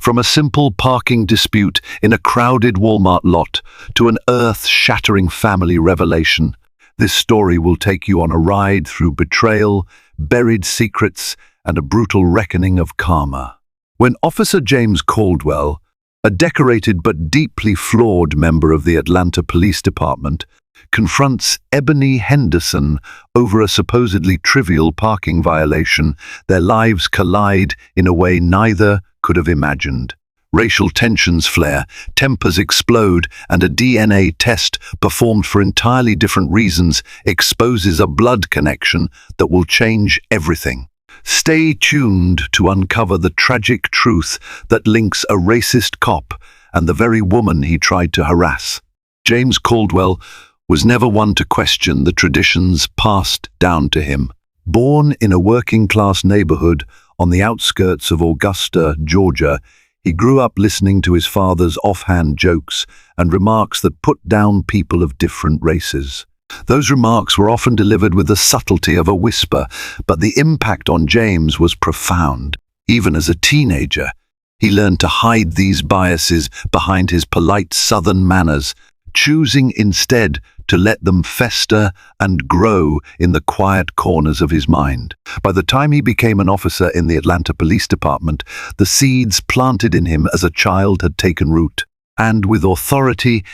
From a simple parking dispute in a crowded Walmart lot to an earth-shattering family revelation, this story will take you on a ride through betrayal, buried secrets, and a brutal reckoning of karma. When Officer James Caldwell, a decorated but deeply flawed member of the Atlanta Police Department, confronts Ebony Henderson over a supposedly trivial parking violation, their lives collide in a way neither could have imagined. Racial tensions flare, tempers explode, and a DNA test performed for entirely different reasons exposes a blood connection that will change everything. Stay tuned to uncover the tragic truth that links a racist cop and the very woman he tried to harass. James Caldwell was never one to question the traditions passed down to him. Born in a working-class neighborhood on the outskirts of Augusta, Georgia, he grew up listening to his father's offhand jokes and remarks that put down people of different races. Those remarks were often delivered with the subtlety of a whisper, but the impact on James was profound. Even as a teenager, he learned to hide these biases behind his polite Southern manners, choosing instead to let them fester and grow in the quiet corners of his mind. By the time he became an officer in the Atlanta Police Department, the seeds planted in him as a child had taken root, and with authority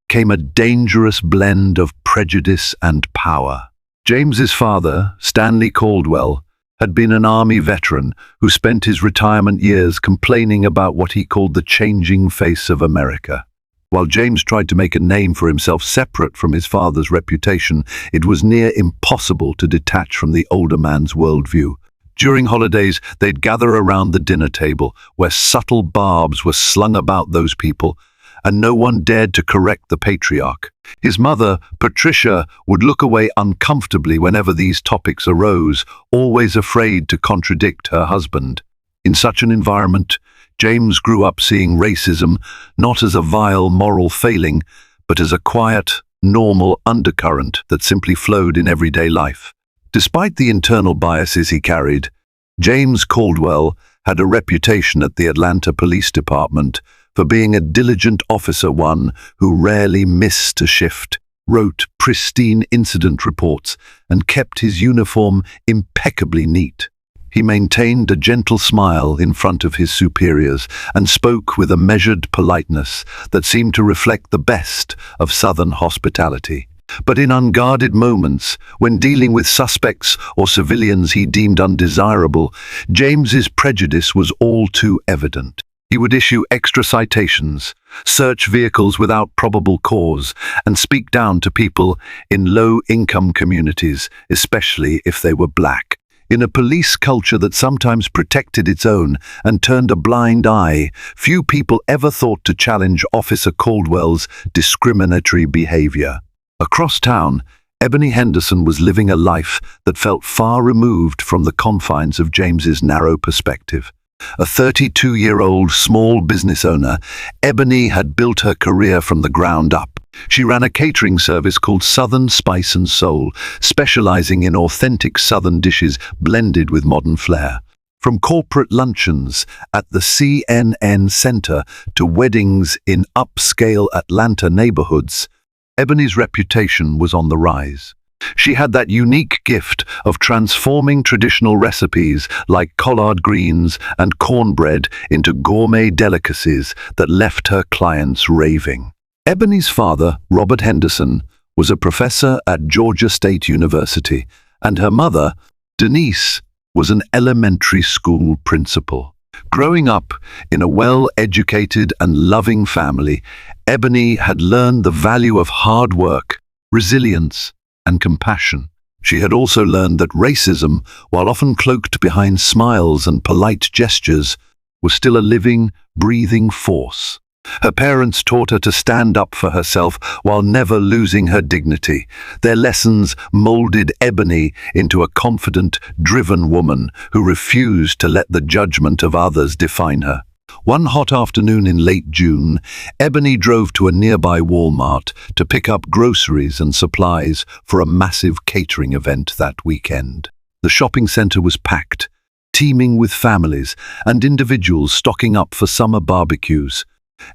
came a dangerous blend of prejudice and power. James's father, Stanley Caldwell, had been an Army veteran who spent his retirement years complaining about what he called the changing face of America. While James tried to make a name for himself separate from his father's reputation, it was near impossible to detach from the older man's worldview. During holidays, they'd gather around the dinner table, where subtle barbs were slung about those people, and no one dared to correct the patriarch. His mother, Patricia, would look away uncomfortably whenever these topics arose, always afraid to contradict her husband. In such an environment, James grew up seeing racism not as a vile moral failing, but as a quiet, normal undercurrent that simply flowed in everyday life. Despite the internal biases he carried, James Caldwell had a reputation at the Atlanta Police Department for being a diligent officer, one who rarely missed a shift, wrote pristine incident reports, and kept his uniform impeccably neat. He maintained a gentle smile in front of his superiors and spoke with a measured politeness that seemed to reflect the best of Southern hospitality. But in unguarded moments, when dealing with suspects or civilians he deemed undesirable, James's prejudice was all too evident. He would issue extra citations, search vehicles without probable cause, and speak down to people in low-income communities, especially if they were black. In a police culture that sometimes protected its own and turned a blind eye, few people ever thought to challenge Officer Caldwell's discriminatory behavior. Across town, Ebony Henderson was living a life that felt far removed from the confines of James's narrow perspective. A 32-year-old small business owner, Ebony had built her career from the ground up. She ran a catering service called Southern Spice and Soul, specializing in authentic Southern dishes blended with modern flair. From corporate luncheons at the CNN Center to weddings in upscale Atlanta neighborhoods, Ebony's reputation was on the rise. She had that unique gift of transforming traditional recipes like collard greens and cornbread into gourmet delicacies that left her clients raving. Ebony's father, Robert Henderson, was a professor at Georgia State University, and her mother, Denise, was an elementary school principal. Growing up in a well-educated and loving family, Ebony had learned the value of hard work, resilience, and compassion. She had also learned that racism, while often cloaked behind smiles and polite gestures, was still a living, breathing force. Her parents taught her to stand up for herself while never losing her dignity. Their lessons molded Ebony into a confident, driven woman who refused to let the judgment of others define her. One hot afternoon in late June, Ebony drove to a nearby Walmart to pick up groceries and supplies for a massive catering event that weekend. The shopping center was packed. teeming with families and individuals stocking up for summer barbecues.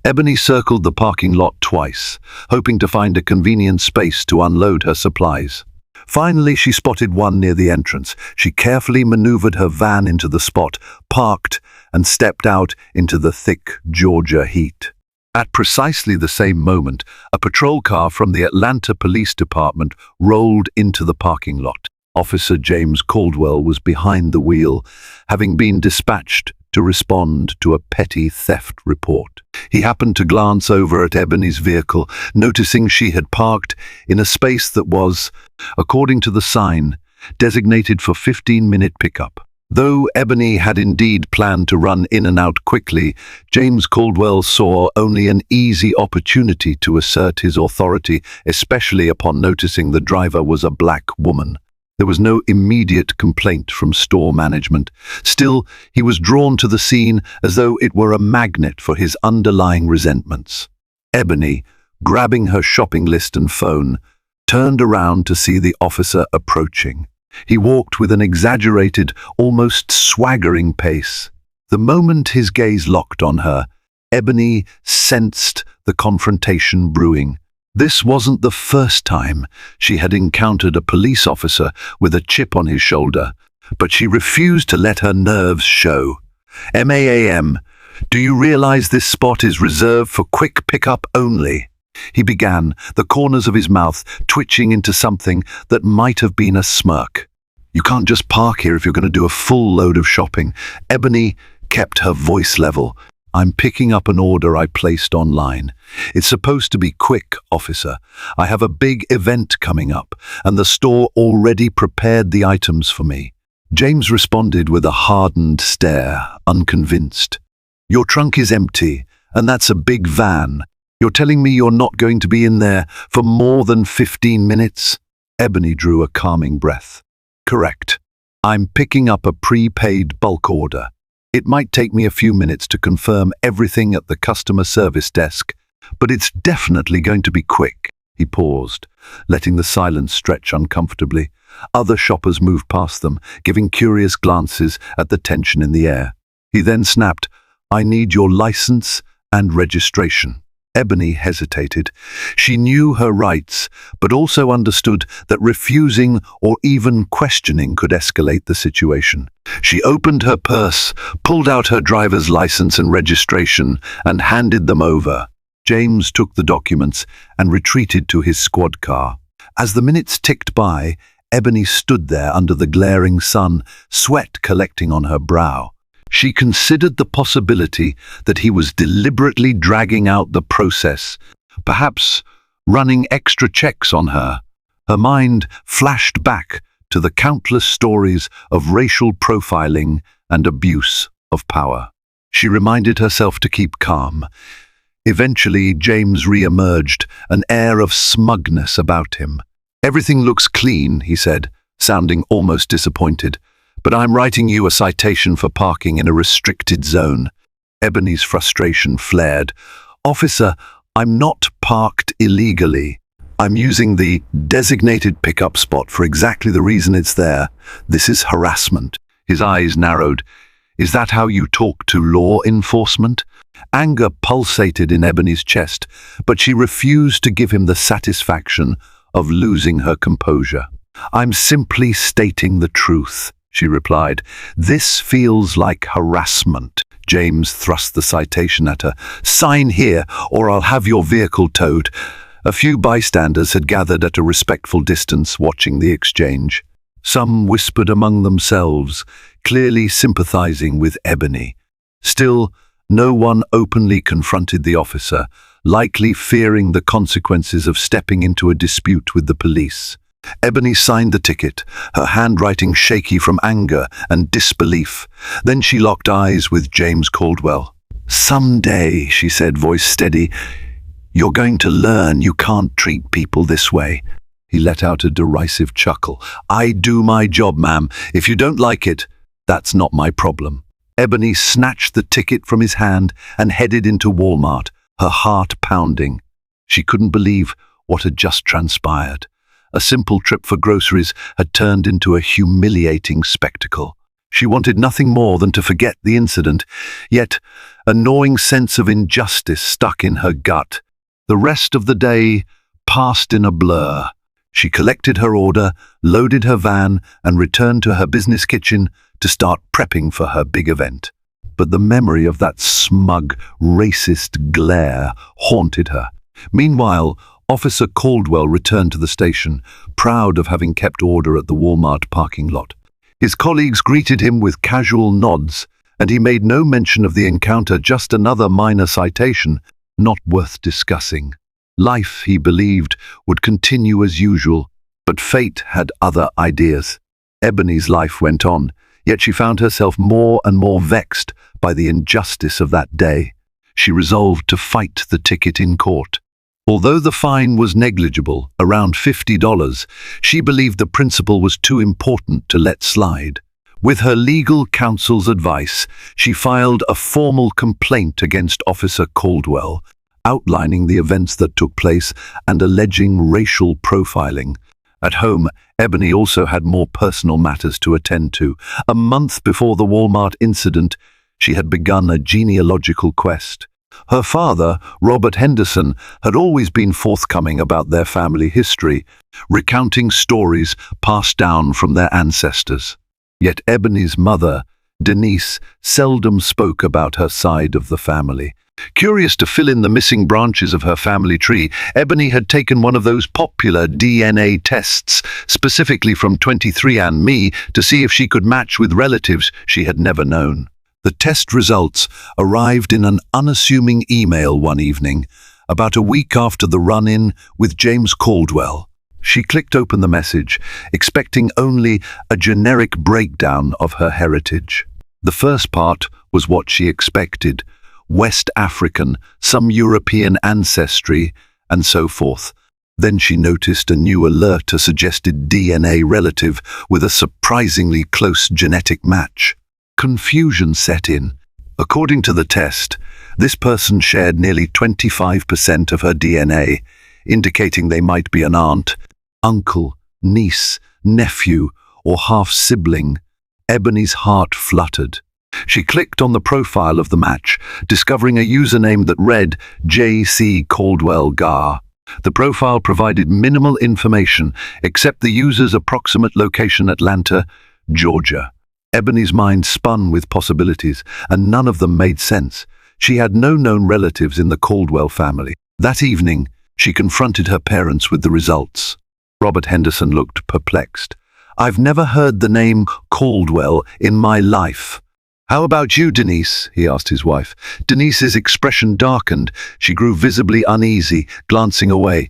Ebony circled the parking lot twice, hoping to find a convenient space to unload her supplies. Finally, she spotted one near the entrance. She carefully maneuvered her van into the spot, parked, and stepped out into the thick Georgia heat. At precisely the same moment, a patrol car from the Atlanta Police Department rolled into the parking lot. Officer James Caldwell was behind the wheel, having been dispatched to respond to a petty theft report. He happened to glance over at Ebony's vehicle, noticing she had parked in a space that was, according to the sign, designated for 15-minute pickup. Though Ebony had indeed planned to run in and out quickly, James Caldwell saw only an easy opportunity to assert his authority, especially upon noticing the driver was a black woman. There was no immediate complaint from store management. Still, he was drawn to the scene as though it were a magnet for his underlying resentments. Ebony, grabbing her shopping list and phone, turned around to see the officer approaching. He walked with an exaggerated, almost swaggering pace. The moment his gaze locked on her, Ebony sensed the confrontation brewing. This wasn't the first time she had encountered a police officer with a chip on his shoulder, but she refused to let her nerves show. "Ma'am, do you realize this spot is reserved for quick pickup only?" He began, the corners of his mouth twitching into something that might have been a smirk. "You can't just park here if you're going to do a full load of shopping." Ebony kept her voice level. "I'm picking up an order I placed online. It's supposed to be quick, officer. I have a big event coming up, and the store already prepared the items for me." James responded with a hardened stare, unconvinced. "Your trunk is empty, and that's a big van. You're telling me you're not going to be in there for more than 15 minutes? Ebony drew a calming breath. "Correct. I'm picking up a prepaid bulk order. It might take me a few minutes to confirm everything at the customer service desk, but it's definitely going to be quick." He paused, letting the silence stretch uncomfortably. Other shoppers moved past them, giving curious glances at the tension in the air. He then snapped, "I need your license and registration." Ebony hesitated. She knew her rights, but also understood that refusing or even questioning could escalate the situation. She opened her purse, pulled out her driver's license and registration, and handed them over. James took the documents and retreated to his squad car. As the minutes ticked by, Ebony stood there under the glaring sun, sweat collecting on her brow. She considered the possibility that he was deliberately dragging out the process, perhaps running extra checks on her. Her mind flashed back to the countless stories of racial profiling and abuse of power. She reminded herself to keep calm. Eventually, James re-emerged, an air of smugness about him. "Everything looks clean," he said, sounding almost disappointed. "But I'm writing you a citation for parking in a restricted zone." Ebony's frustration flared. "Officer, I'm not parked illegally. I'm using the designated pickup spot for exactly the reason it's there. This is harassment." His eyes narrowed. "Is that how you talk to law enforcement?" Anger pulsated in Ebony's chest, but she refused to give him the satisfaction of losing her composure. "I'm simply stating the truth," she replied. "This feels like harassment." James thrust the citation at her. "Sign here, or I'll have your vehicle towed." A few bystanders had gathered at a respectful distance, watching the exchange. Some whispered among themselves, clearly sympathizing with Ebony. Still, no one openly confronted the officer, likely fearing the consequences of stepping into a dispute with the police. Ebony signed the ticket, her handwriting shaky from anger and disbelief. Then she locked eyes with James Caldwell. "Someday," she said, voice steady, "you're going to learn you can't treat people this way." He let out a derisive chuckle. "I do my job, ma'am. If you don't like it, that's not my problem." Ebony snatched the ticket from his hand and headed into Walmart, her heart pounding. She couldn't believe what had just transpired. A simple trip for groceries had turned into a humiliating spectacle. She wanted nothing more than to forget the incident, yet a gnawing sense of injustice stuck in her gut. The rest of the day passed in a blur. She collected her order, loaded her van, and returned to her business kitchen to start prepping for her big event. But the memory of that smug, racist glare haunted her. Meanwhile, Officer Caldwell returned to the station, proud of having kept order at the Walmart parking lot. His colleagues greeted him with casual nods, and he made no mention of the encounter, just another minor citation, not worth discussing. Life, he believed, would continue as usual, but fate had other ideas. Ebony's life went on, yet she found herself more and more vexed by the injustice of that day. She resolved to fight the ticket in court. Although the fine was negligible, around $50, she believed the principle was too important to let slide. With her legal counsel's advice, she filed a formal complaint against Officer Caldwell, outlining the events that took place and alleging racial profiling. At home, Ebony also had more personal matters to attend to. A month before the Walmart incident, she had begun a genealogical quest. Her father, Robert Henderson, had always been forthcoming about their family history, recounting stories passed down from their ancestors. Yet Ebony's mother, Denise, seldom spoke about her side of the family. Curious to fill in the missing branches of her family tree, Ebony had taken one of those popular DNA tests, specifically from 23andMe, to see if she could match with relatives she had never known. The test results arrived in an unassuming email one evening, about a week after the run-in with James Caldwell. She clicked open the message, expecting only a generic breakdown of her heritage. The first part was what she expected: West African, some European ancestry, and so forth. Then she noticed a new alert, a suggested DNA relative with a surprisingly close genetic match. Confusion set in. According to the test, this person shared nearly 25% of her DNA, indicating they might be an aunt, uncle, niece, nephew, or half-sibling. Ebony's heart fluttered. She clicked on the profile of the match, discovering a username that read J.C. Caldwell Gar. The profile provided minimal information, except the user's approximate location: Atlanta, Georgia. Ebony's mind spun with possibilities, and none of them made sense. She had no known relatives in the Caldwell family. That evening, she confronted her parents with the results. Robert Henderson looked perplexed. "I've never heard the name Caldwell in my life." "How about you, Denise?" he asked his wife. Denise's expression darkened. She grew visibly uneasy, glancing away.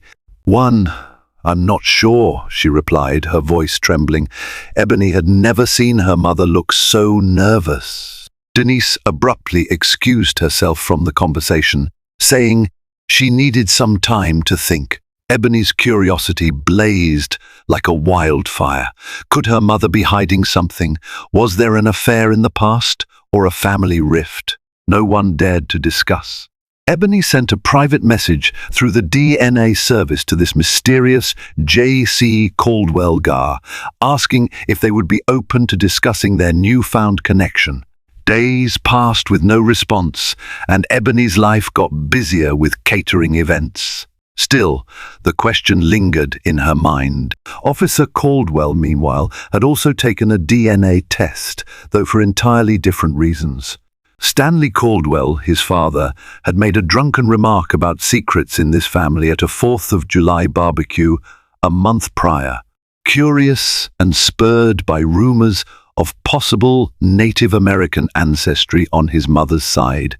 "I'm not sure," she replied, her voice trembling. Ebony had never seen her mother look so nervous. Denise abruptly excused herself from the conversation, saying she needed some time to think. Ebony's curiosity blazed like a wildfire. Could her mother be hiding something? Was there an affair in the past, or a family rift no one dared to discuss? Ebony sent a private message through the DNA service to this mysterious J.C. Caldwell Gar, asking if they would be open to discussing their newfound connection. Days passed with no response, and Ebony's life got busier with catering events. Still, the question lingered in her mind. Officer Caldwell, meanwhile, had also taken a DNA test, though for entirely different reasons. Stanley Caldwell, his father, had made a drunken remark about secrets in this family at a 4th of July barbecue a month prior. Curious and spurred by rumors of possible Native American ancestry on his mother's side,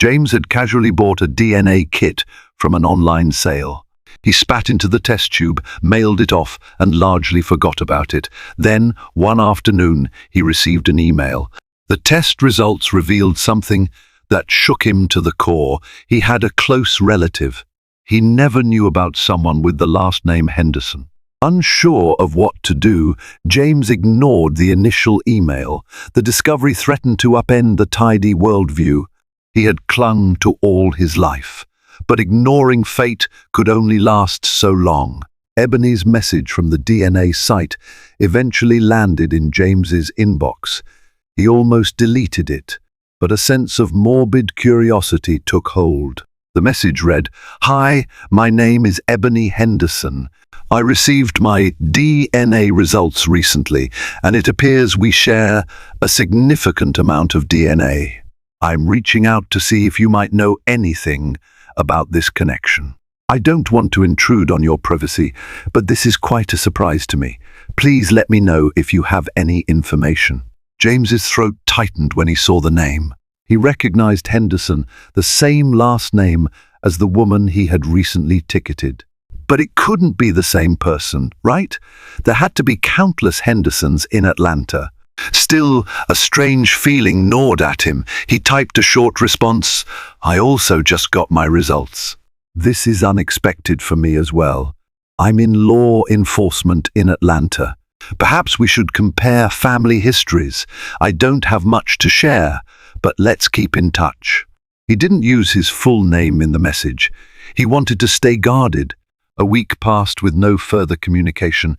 James had casually bought a DNA kit from an online sale. He spat into the test tube, mailed it off, and largely forgot about it. Then, one afternoon, he received an email. The test results revealed something that shook him to the core. He had a close relative. He never knew about someone with the last name Henderson. Unsure of what to do, James ignored the initial email. The discovery threatened to upend the tidy worldview he had clung to all his life. But ignoring fate could only last so long. Ebony's message from the DNA site eventually landed in James's inbox. He almost deleted it, but a sense of morbid curiosity took hold. The message read, "Hi, my name is Ebony Henderson. I received my DNA results recently, and it appears we share a significant amount of DNA. I'm reaching out to see if you might know anything about this connection. I don't want to intrude on your privacy, but this is quite a surprise to me. Please let me know if you have any information." James's throat tightened when he saw the name. He recognized Henderson, the same last name as the woman he had recently ticketed. But it couldn't be the same person, right? There had to be countless Hendersons in Atlanta. Still, a strange feeling gnawed at him. He typed a short response, "I also just got my results. This is unexpected for me as well. I'm in law enforcement in Atlanta. Perhaps we should compare family histories. I don't have much to share, but let's keep in touch." He didn't use his full name in the message. He wanted to stay guarded. A week passed with no further communication.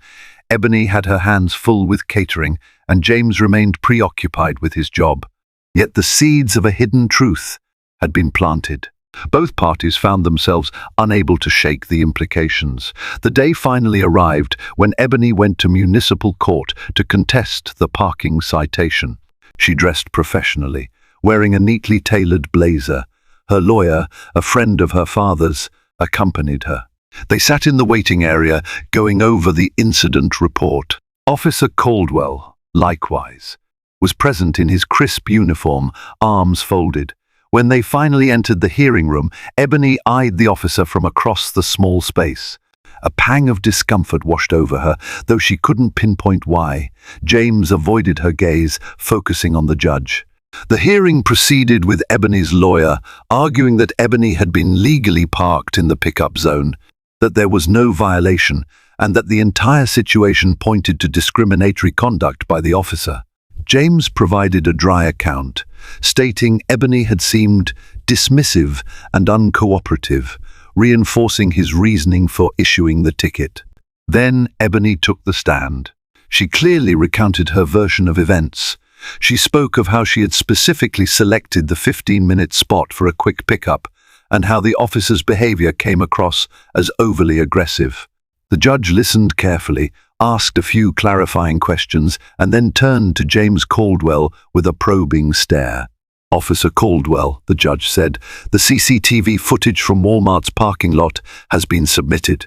Ebony had her hands full with catering, and James remained preoccupied with his job. Yet the seeds of a hidden truth had been planted. Both parties found themselves unable to shake the implications. The day finally arrived when Ebony went to municipal court to contest the parking citation. She dressed professionally, wearing a neatly tailored blazer. Her lawyer, a friend of her father's, accompanied her. They sat in the waiting area, going over the incident report. Officer Caldwell, likewise, was present in his crisp uniform, arms folded. When they finally entered the hearing room, Ebony eyed the officer from across the small space. A pang of discomfort washed over her, though she couldn't pinpoint why. James avoided her gaze, focusing on the judge. The hearing proceeded with Ebony's lawyer, arguing that Ebony had been legally parked in the pickup zone, that there was no violation, and that the entire situation pointed to discriminatory conduct by the officer. James provided a dry account, stating Ebony had seemed dismissive and uncooperative, reinforcing his reasoning for issuing the ticket. Then Ebony took the stand. She clearly recounted her version of events. She spoke of how she had specifically selected the 15-minute spot for a quick pickup, and how the officer's behavior came across as overly aggressive. The judge listened carefully, asked a few clarifying questions, and then turned to James Caldwell with a probing stare. "Officer Caldwell," the judge said, "the CCTV footage from Walmart's parking lot has been submitted.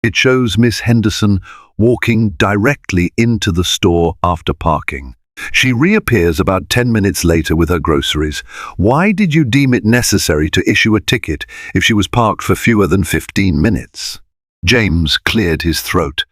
It shows Miss Henderson walking directly into the store after parking. She reappears about 10 minutes later with her groceries. Why did you deem it necessary to issue a ticket if she was parked for fewer than 15 minutes? James cleared his throat.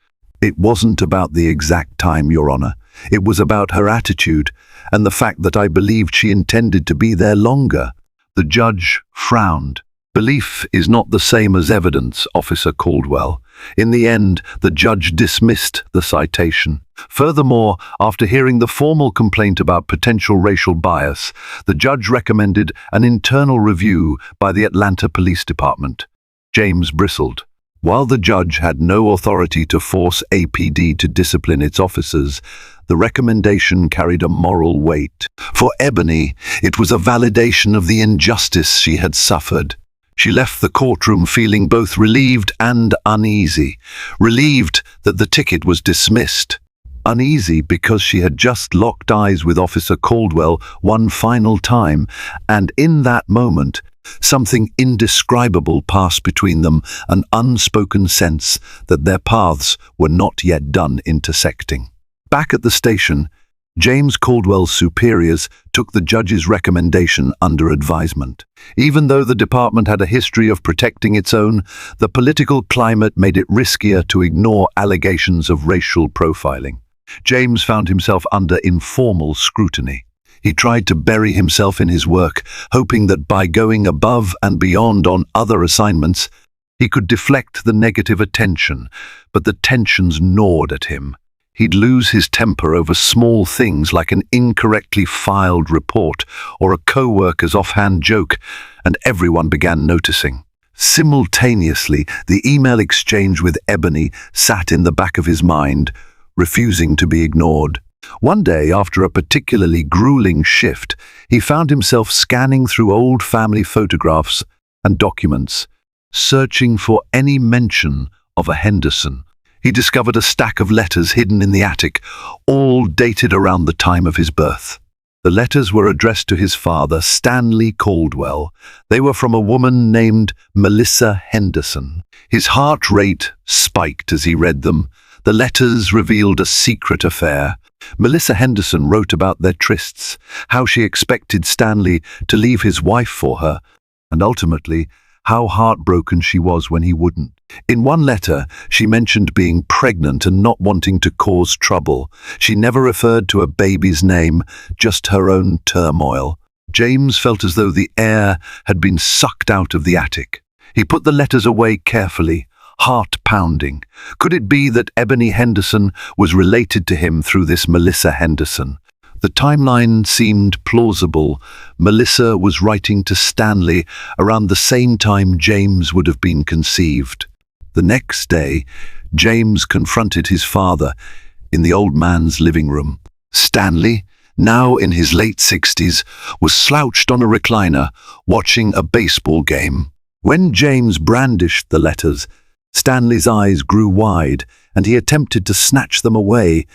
"It wasn't about the exact time, Your Honor. It was about her attitude and the fact that I believed she intended to be there longer." The judge frowned. "Belief is not the same as evidence, Officer Caldwell." In the end, the judge dismissed the citation. Furthermore, after hearing the formal complaint about potential racial bias, the judge recommended an internal review by the Atlanta Police Department. James bristled. While the judge had no authority to force APD to discipline its officers, the recommendation carried a moral weight. For Ebony, it was a validation of the injustice she had suffered. She left the courtroom feeling both relieved and uneasy. Relieved that the ticket was dismissed. Uneasy because she had just locked eyes with Officer Caldwell one final time, and in that moment, something indescribable passed between them, an unspoken sense that their paths were not yet done intersecting. Back at the station, James Caldwell's superiors took the judge's recommendation under advisement. Even though the department had a history of protecting its own, the political climate made it riskier to ignore allegations of racial profiling. James found himself under informal scrutiny. He tried to bury himself in his work, hoping that by going above and beyond on other assignments, he could deflect the negative attention, but the tensions gnawed at him. He'd lose his temper over small things like an incorrectly filed report or a co-worker's offhand joke, and everyone began noticing. Simultaneously, the email exchange with Ebony sat in the back of his mind, refusing to be ignored. One day, after a particularly grueling shift, he found himself scanning through old family photographs and documents, searching for any mention of a Henderson. He discovered a stack of letters hidden in the attic, all dated around the time of his birth. The letters were addressed to his father, Stanley Caldwell. They were from a woman named Melissa Henderson. His heart rate spiked as he read them. The letters revealed a secret affair. Melissa Henderson wrote about their trysts, how she expected Stanley to leave his wife for her, and ultimately, how heartbroken she was when he wouldn't. In one letter, she mentioned being pregnant and not wanting to cause trouble. She never referred to a baby's name, just her own turmoil. James felt as though the air had been sucked out of the attic. He put the letters away carefully, heart pounding. Could it be that Ebony Henderson was related to him through this Melissa Henderson? The timeline seemed plausible. Melissa was writing to Stanley around the same time James would have been conceived. The next day, James confronted his father in the old man's living room. Stanley, now in his late 60s, was slouched on a recliner, watching a baseball game. When James brandished the letters, Stanley's eyes grew wide, and he attempted to snatch them away,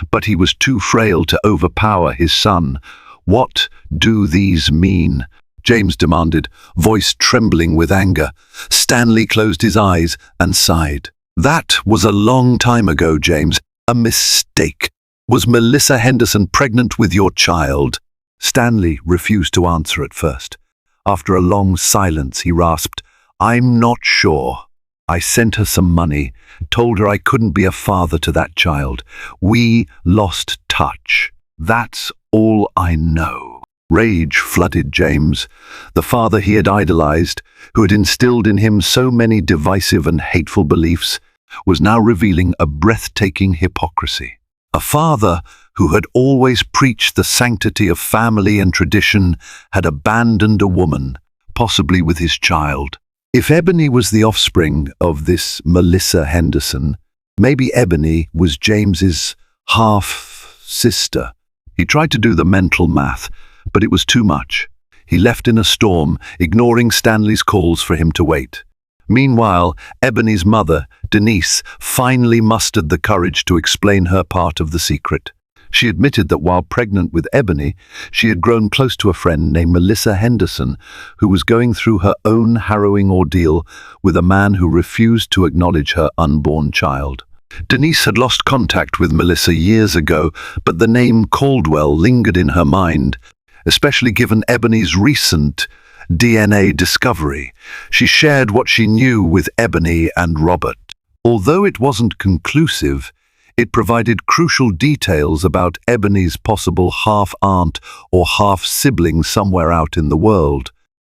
but he was too frail to overpower his son. "What do these mean?" James demanded, voice trembling with anger. Stanley closed his eyes and sighed. "That was a long time ago, James. A mistake. Was Melissa Henderson pregnant with your child?" Stanley refused to answer at first. After a long silence, he rasped, "I'm not sure. I sent her some money, told her I couldn't be a father to that child. We lost touch. That's all I know." Rage flooded James. The father he had idolized, who had instilled in him so many divisive and hateful beliefs, was now revealing a breathtaking hypocrisy. A father who had always preached the sanctity of family and tradition had abandoned a woman, possibly with his child. If Ebony was the offspring of this Melissa Henderson, maybe Ebony was James's half-sister. He tried to do the mental math, but it was too much. He left in a storm, ignoring Stanley's calls for him to wait. Meanwhile, Ebony's mother, Denise, finally mustered the courage to explain her part of the secret. She admitted that while pregnant with Ebony, she had grown close to a friend named Melissa Henderson, who was going through her own harrowing ordeal with a man who refused to acknowledge her unborn child. Denise had lost contact with Melissa years ago, but the name Caldwell lingered in her mind, especially given Ebony's recent DNA discovery. She shared what she knew with Ebony and Robert. Although it wasn't conclusive, it provided crucial details about Ebony's possible half-aunt or half-sibling somewhere out in the world.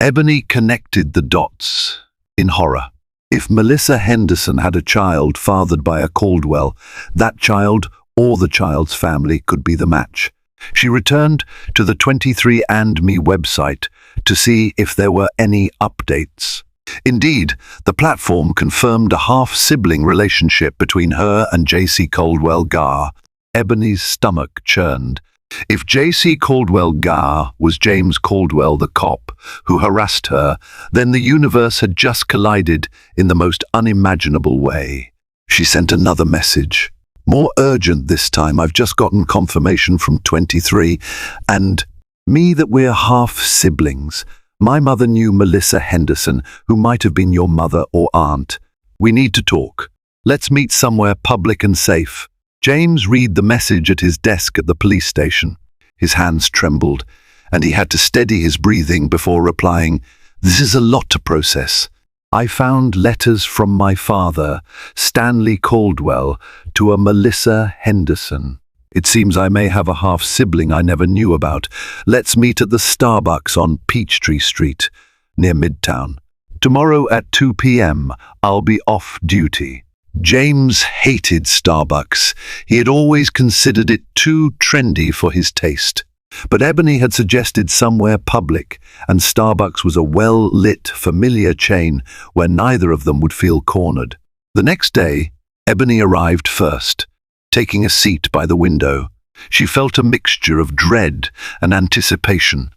Ebony connected the dots in horror. If Melissa Henderson had a child fathered by a Caldwell, that child or the child's family could be the match. She returned to the 23andMe website to see if there were any updates. Indeed, the platform confirmed a half-sibling relationship between her and J.C. Caldwell Gar. Ebony's stomach churned. If J.C. Caldwell Gar was James Caldwell the cop who harassed her, then the universe had just collided in the most unimaginable way. She sent another message. More urgent this time. I've just gotten confirmation from 23 and me that we're half-siblings. My mother knew Melissa Henderson, who might have been your mother or aunt. We need to talk. Let's meet somewhere public and safe. James read the message at his desk at the police station. His hands trembled, and he had to steady his breathing before replying, "This is a lot to process. I found letters from my father, Stanley Caldwell, to a Melissa Henderson. It seems I may have a half-sibling I never knew about. Let's meet at the Starbucks on Peachtree Street, near Midtown. Tomorrow at 2 p.m. I'll be off duty." James hated Starbucks. He had always considered it too trendy for his taste. But Ebony had suggested somewhere public, and Starbucks was a well-lit, familiar chain where neither of them would feel cornered. The next day, Ebony arrived first, taking a seat by the window. She felt a mixture of dread and anticipation.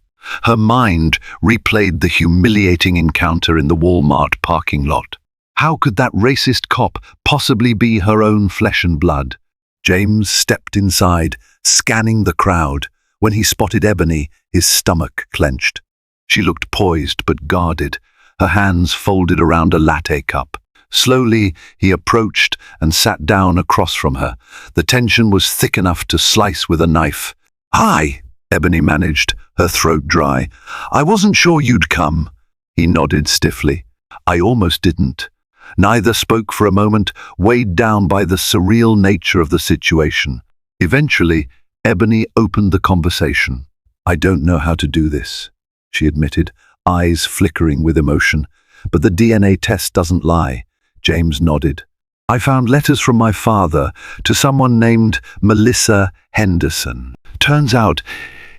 Her mind replayed the humiliating encounter in the Walmart parking lot. How could that racist cop possibly be her own flesh and blood? James stepped inside, scanning the crowd. When he spotted Ebony, his stomach clenched. She looked poised but guarded, her hands folded around a latte cup. Slowly, he approached and sat down across from her. The tension was thick enough to slice with a knife. "Hi," Ebony managed, her throat dry. "I wasn't sure you'd come." He nodded stiffly. "I almost didn't." Neither spoke for a moment, weighed down by the surreal nature of the situation. Eventually, Ebony opened the conversation. "I don't know how to do this," she admitted, eyes flickering with emotion. "But the DNA test doesn't lie." James nodded. "I found letters from my father to someone named Melissa Henderson. Turns out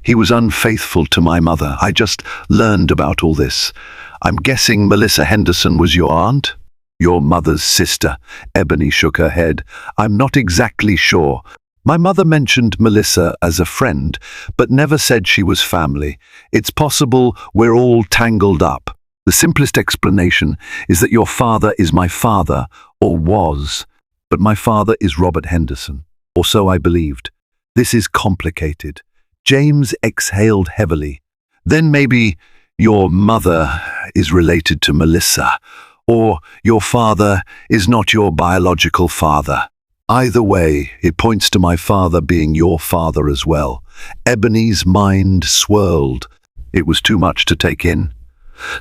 he was unfaithful to my mother. I just learned about all this. I'm guessing Melissa Henderson was your aunt?" "Your mother's sister." Ebony shook her head. "I'm not exactly sure. My mother mentioned Melissa as a friend, but never said she was family. It's possible we're all tangled up. The simplest explanation is that your father is my father, or was. But my father is Robert Henderson, or so I believed. This is complicated." James exhaled heavily. "Then maybe your mother is related to Melissa, or your father is not your biological father. Either way, it points to my father being your father as well." Ebony's mind swirled. It was too much to take in.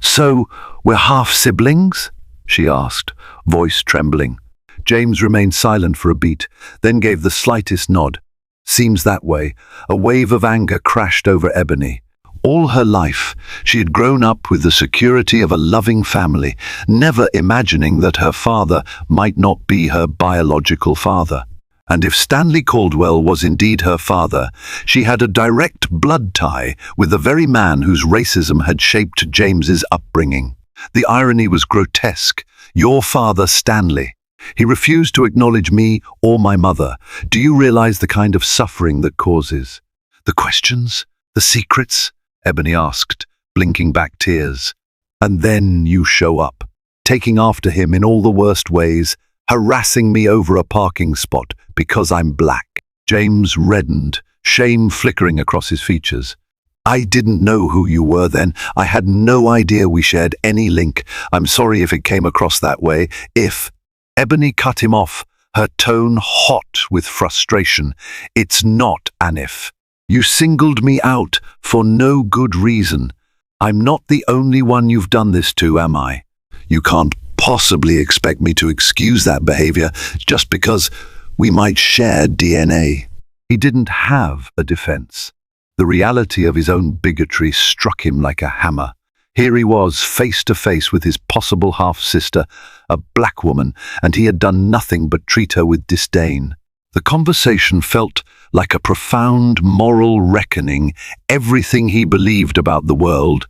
"So, we're half-siblings?" she asked, voice trembling. James remained silent for a beat, then gave the slightest nod. "Seems that way." A wave of anger crashed over Ebony. All her life, she had grown up with the security of a loving family, never imagining that her father might not be her biological father. And if Stanley Caldwell was indeed her father, she had a direct blood tie with the very man whose racism had shaped James's upbringing. The irony was grotesque. Your father, Stanley. He refused to acknowledge me or my mother. Do you realize the kind of suffering that causes? "The questions? The secrets?" Ebony asked, blinking back tears. "And then you show up, taking after him in all the worst ways, harassing me over a parking spot because I'm black." James reddened, shame flickering across his features. "I didn't know who you were then. I had no idea we shared any link. I'm sorry if it came across that way. If..." Ebony cut him off, her tone hot with frustration. "It's not an if. You singled me out for no good reason. I'm not the only one you've done this to, am I? You can't possibly expect me to excuse that behavior just because we might share DNA." He didn't have a defense. The reality of his own bigotry struck him like a hammer. Here he was, face to face with his possible half-sister, a black woman, and he had done nothing but treat her with disdain. The conversation felt like a profound moral reckoning. Everything he believed about the world,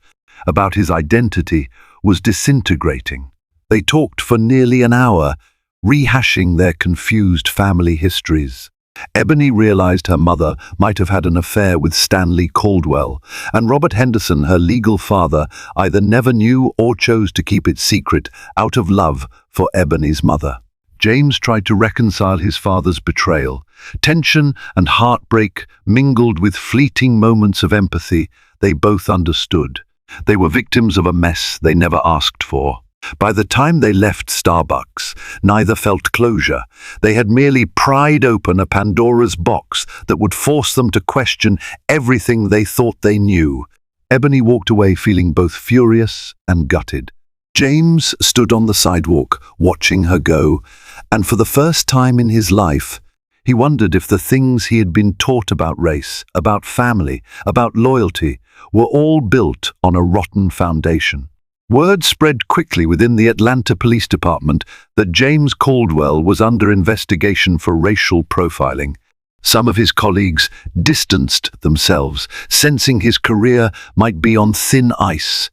about his identity, was disintegrating. They talked for nearly an hour, rehashing their confused family histories. Ebony realized her mother might have had an affair with Stanley Caldwell, and Robert Henderson, her legal father, either never knew or chose to keep it secret out of love for Ebony's mother. James tried to reconcile his father's betrayal. Tension and heartbreak mingled with fleeting moments of empathy. They both understood. They were victims of a mess they never asked for. By the time they left Starbucks, neither felt closure. They had merely pried open a Pandora's box that would force them to question everything they thought they knew. Ebony walked away feeling both furious and gutted. James stood on the sidewalk, watching her go, and for the first time in his life, he wondered if the things he had been taught about race, about family, about loyalty, were all built on a rotten foundation. Word spread quickly within the Atlanta Police Department that James Caldwell was under investigation for racial profiling. Some of his colleagues distanced themselves, sensing his career might be on thin ice.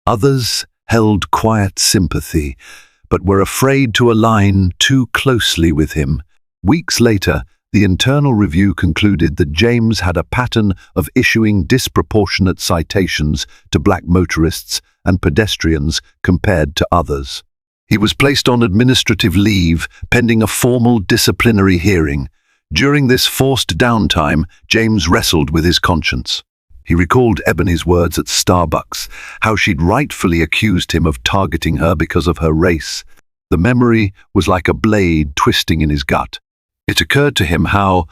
Others held quiet sympathy, but were afraid to align too closely with him. Weeks later, The internal review concluded that James had a pattern of issuing disproportionate citations to black motorists and pedestrians compared to others. He was placed on administrative leave pending a formal disciplinary hearing. During this forced downtime, James wrestled with his conscience. He recalled Ebony's words at Starbucks, how she'd rightfully accused him of targeting her because of her race. The memory was like a blade twisting in his gut. It occurred to him how,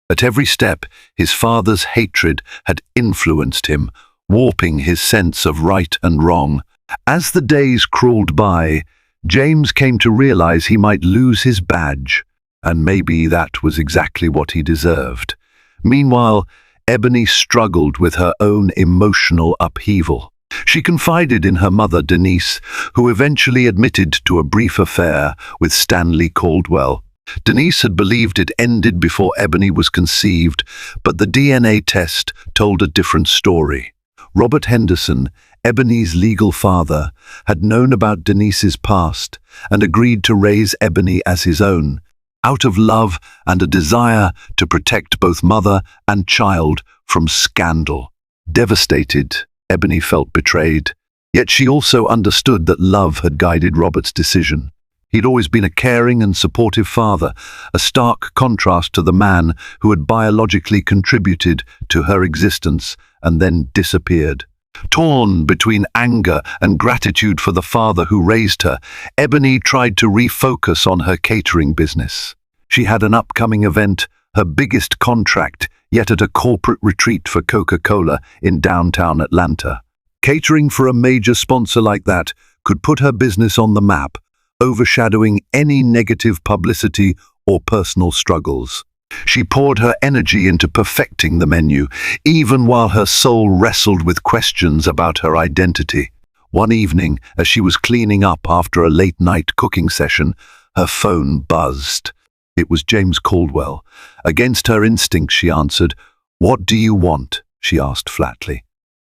at every step, his father's hatred had influenced him, warping his sense of right and wrong. As the days crawled by, James came to realize he might lose his badge, and maybe that was exactly what he deserved. Meanwhile, Ebony struggled with her own emotional upheaval. She confided in her mother, Denise, who eventually admitted to a brief affair with Stanley Caldwell. Denise had believed it ended before Ebony was conceived, but the DNA test told a different story. Robert Henderson, Ebony's legal father, had known about Denise's past and agreed to raise Ebony as his own, out of love and a desire to protect both mother and child from scandal. Devastated, Ebony felt betrayed, yet she also understood that love had guided Robert's decision. He'd always been a caring and supportive father, a stark contrast to the man who had biologically contributed to her existence and then disappeared. Torn between anger and gratitude for the father who raised her, Ebony tried to refocus on her catering business. She had an upcoming event, her biggest contract, yet at a corporate retreat for Coca-Cola in downtown Atlanta. Catering for a major sponsor like that could put her business on the map, overshadowing any negative publicity or personal struggles. She poured her energy into perfecting the menu, even while her soul wrestled with questions about her identity. One evening, as she was cleaning up after a late-night cooking session, her phone buzzed. It was James Caldwell. Against her instinct, she answered. "What do you want?" she asked flatly.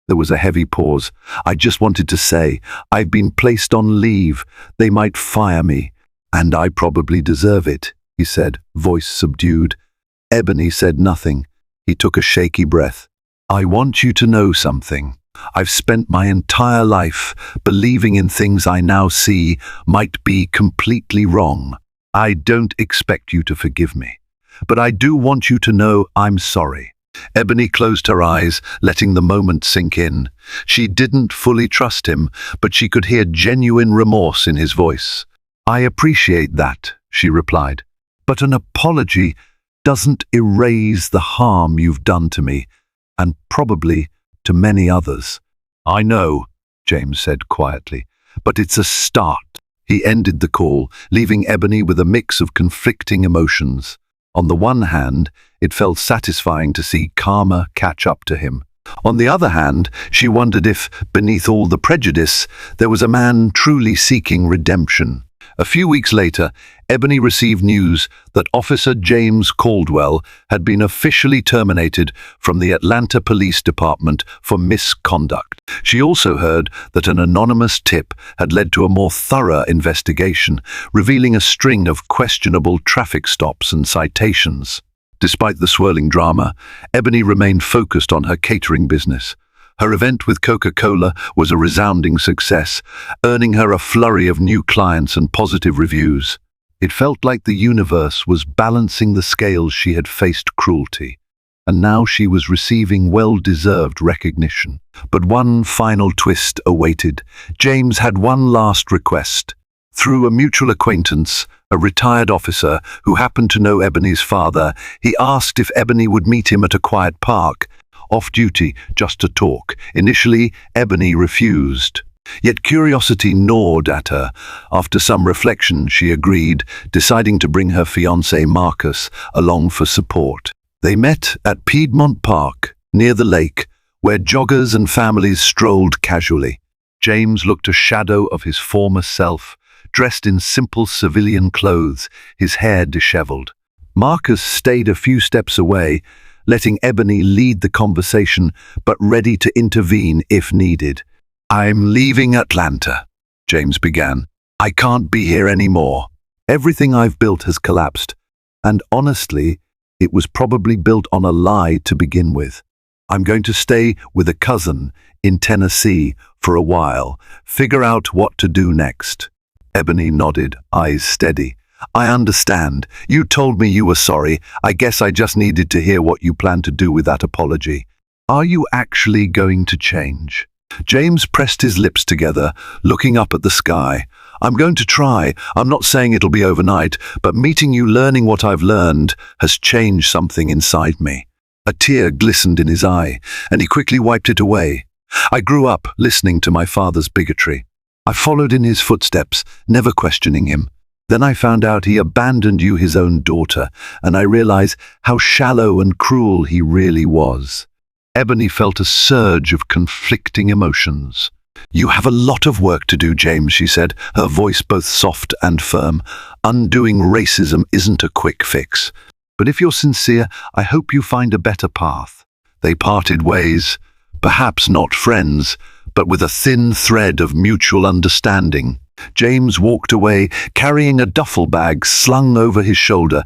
There was a heavy pause. "I just wanted to say, I've been placed on leave. They might fire me. And I probably deserve it," he said, voice subdued. Ebony said nothing. He took a shaky breath. "I want you to know something. I've spent my entire life believing in things I now see might be completely wrong. I don't expect you to forgive me, but I do want you to know I'm sorry." Ebony closed her eyes, letting the moment sink in. She didn't fully trust him, but she could hear genuine remorse in his voice. "I appreciate that," she replied, "but an apology doesn't erase the harm you've done to me, and probably to many others." "I know," James said quietly, "but it's a start." He ended the call, leaving Ebony with a mix of conflicting emotions. On the one hand, it felt satisfying to see karma catch up to him. On the other hand, she wondered if, beneath all the prejudice, there was a man truly seeking redemption. A few weeks later, Ebony received news that Officer James Caldwell had been officially terminated from the Atlanta Police Department for misconduct. She also heard that an anonymous tip had led to a more thorough investigation, revealing a string of questionable traffic stops and citations. Despite the swirling drama, Ebony remained focused on her catering business. Her event with Coca-Cola was a resounding success, earning her a flurry of new clients and positive reviews. It felt like the universe was balancing the scales. She had faced cruelty, and now she was receiving well-deserved recognition. But one final twist awaited. James had one last request. Through a mutual acquaintance, a retired officer who happened to know Ebony's father, he asked if Ebony would meet him at a quiet park, off-duty, just to talk. Initially, Ebony refused. Yet curiosity gnawed at her. After some reflection, she agreed, deciding to bring her fiancé Marcus along for support. They met at Piedmont Park, near the lake, where joggers and families strolled casually. James looked a shadow of his former self, dressed in simple civilian clothes, his hair disheveled. Marcus stayed a few steps away, letting Ebony lead the conversation, but ready to intervene if needed. "I'm leaving Atlanta," James began. "I can't be here anymore. Everything I've built has collapsed, and honestly, It was probably built on a lie to begin with. I'm going to stay with a cousin in Tennessee for a while, figure out what to do next. Ebony nodded, eyes steady. I understand. You told me you were sorry. I guess I just needed to hear what you plan to do with that apology. Are you actually going to change? James pressed his lips together, looking up at the sky. I'm going to try. I'm not saying it'll be overnight, but meeting you, learning what I've learned, has changed something inside me. A tear glistened in his eye, and he quickly wiped it away. I grew up listening to my father's bigotry. I followed in his footsteps, never questioning him. Then I found out he abandoned you, his own daughter, and I realized how shallow and cruel he really was. Ebony felt a surge of conflicting emotions. You have a lot of work to do, James, she said, her voice both soft and firm. Undoing racism isn't a quick fix. But if you're sincere, I hope you find a better path. They parted ways, perhaps not friends, but with a thin thread of mutual understanding. James walked away, carrying a duffel bag slung over his shoulder,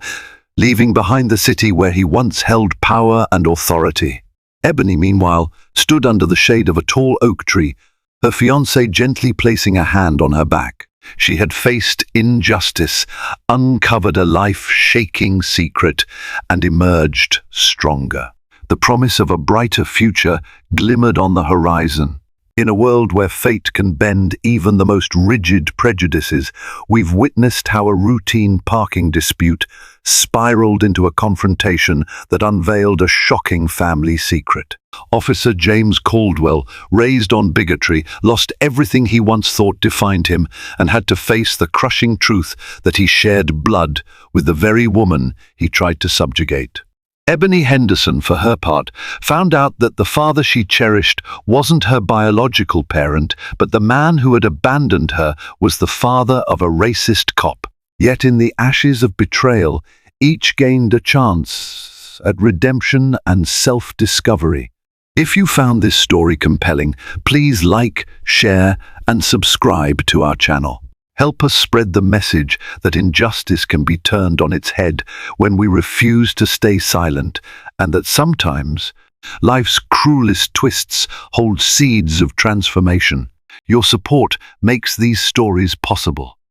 leaving behind the city where he once held power and authority. Ebony, meanwhile, stood under the shade of a tall oak tree, her fiancé gently placing a hand on her back. She had faced injustice, uncovered a life-shaking secret, and emerged stronger. The promise of a brighter future glimmered on the horizon. In a world where fate can bend even the most rigid prejudices, we've witnessed how a routine parking dispute spiraled into a confrontation that unveiled a shocking family secret. Officer James Caldwell, raised on bigotry, lost everything he once thought defined him and had to face the crushing truth that he shared blood with the very woman he tried to subjugate. Ebony Henderson, for her part, found out that the father she cherished wasn't her biological parent, but the man who had abandoned her was the father of a racist cop. Yet in the ashes of betrayal, each gained a chance at redemption and self-discovery. If you found this story compelling, please like, share, and subscribe to our channel. Help us spread the message that injustice can be turned on its head when we refuse to stay silent, and that sometimes life's cruelest twists hold seeds of transformation. Your support makes these stories possible.